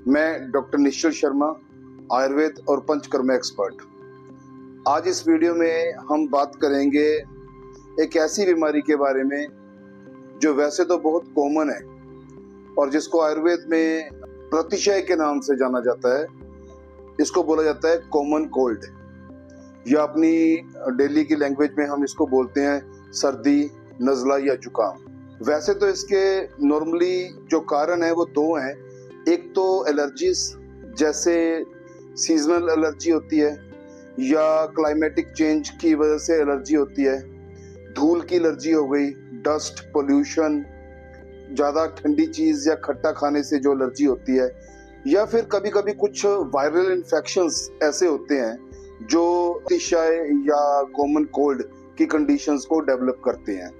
मैं डॉक्टर निश्चल शर्मा, आयुर्वेद और पंचकर्म एक्सपर्ट। आज इस वीडियो में हम बात करेंगे एक ऐसी बीमारी के बारे में जो वैसे तो बहुत कॉमन है और जिसको आयुर्वेद में प्रतिशय के नाम से जाना जाता है। इसको बोला जाता है कॉमन कोल्ड, या अपनी डेली की लैंग्वेज में हम इसको बोलते हैं सर्दी, नज़ला या जुकाम। वैसे तो इसके नॉर्मली जो कारण है वो दो हैं। एक तो एलर्जीज, जैसे सीजनल एलर्जी होती है या क्लाइमेटिक चेंज की वजह से एलर्जी होती है। धूल की एलर्जी हो गई, डस्ट, पोल्यूशन, ज़्यादा ठंडी चीज़ या खट्टा खाने से जो एलर्जी होती है, या फिर कभी कभी कुछ वायरल इन्फेक्शंस ऐसे होते हैं जो अतिशय या कॉमन कोल्ड की कंडीशंस को डेवलप करते हैं।